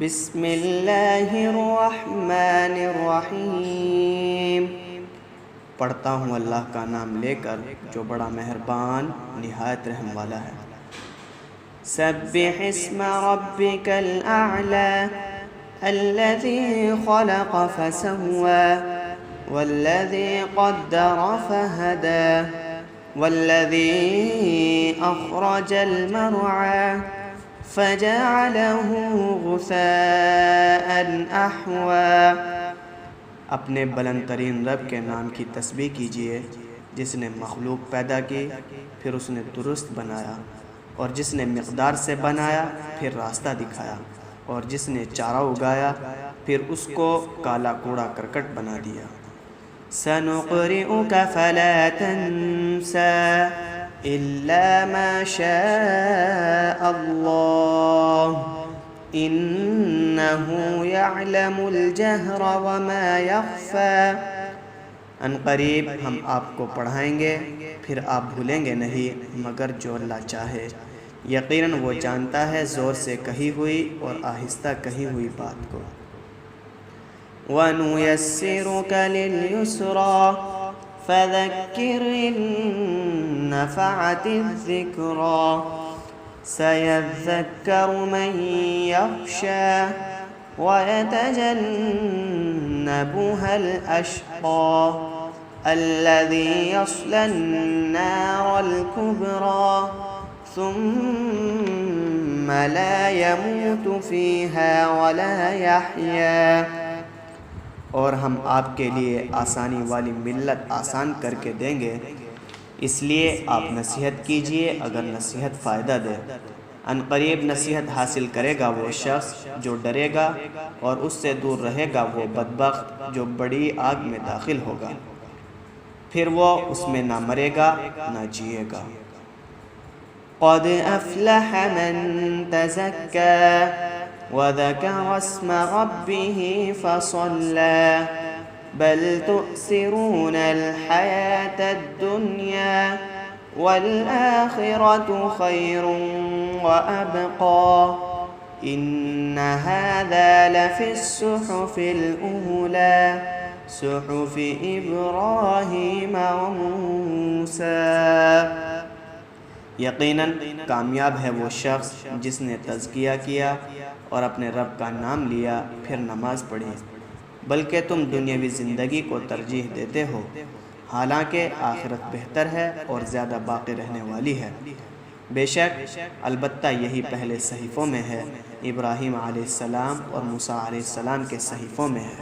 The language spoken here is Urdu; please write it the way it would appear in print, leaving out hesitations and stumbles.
بسم اللہ الرحمن الرحیم۔ پڑھتا ہوں اللہ کا نام لے کر جو بڑا مہربان نہایت رحم والا ہے۔ سبح اسم ربک الاعلی الذی خلق فسوی والذی قدر فہدی والذی اخرج المرعی فجعله غثاء احوى۔ اپنے بلند ترین رب کے نام کی تسبیح کیجئے جس نے مخلوق پیدا کی پھر اس نے درست بنایا، اور جس نے مقدار سے بنایا پھر راستہ دکھایا، اور جس نے چارہ اگایا پھر اس کو کالا کوڑا کرکٹ بنا دیا۔ سنقرئک فلا تنسى إلا ما شاء الله إنه يعلم الجهر وما يخفى۔ ان قریب ہم آپ کو پڑھائیں گے پھر آپ بھولیں گے نہیں مگر جو اللہ چاہے، یقیناً وہ جانتا ہے زور سے کہی ہوئی اور آہستہ کہی ہوئی بات کو۔ وَنُيَسِّرُكَ لِلْيُسْرَى فَذَكِّرْ إِن نَّفَعَتِ الذِّكْرَى سَيَذَّكَّرُ مَن يَخْشَىٰ وَيَتَجَنَّبُهَا الْأَشْقَى الَّذِي يَصْلَى النَّارَ الْكُبْرَىٰ ثُمَّ لَا يَمُوتُ فِيهَا وَلَا يَحْيَىٰ۔ اور ہم آپ کے لیے آسانی والی ملت آسان کر کے دیں گے، اس لیے آپ نصیحت کیجئے اگر نصیحت فائدہ دے۔ ان قریب نصیحت حاصل کرے گا وہ شخص جو ڈرے گا، اور اس سے دور رہے گا وہ بدبخت جو بڑی آگ میں داخل ہوگا، پھر وہ اس میں نہ مرے گا نہ جیے گا۔ قد افلح من تزکى وذكر اسم ربه فصلى بل تؤثرون الحياة الدنيا والآخرة خير وأبقى إن هذا لفي الصحف الأولى صحف إبراهيم وموسى۔ یقیناً کامیاب ہے وہ شخص جس نے تزکیہ کیا اور اپنے رب کا نام لیا پھر نماز پڑھی، بلکہ تم دنیاوی زندگی کو ترجیح دیتے ہو، حالانکہ آخرت بہتر ہے اور زیادہ باقی رہنے والی ہے۔ بے شک البتہ یہی پہلے صحیفوں میں ہے، ابراہیم علیہ السلام اور موسیٰ علیہ السلام کے صحیفوں میں ہے۔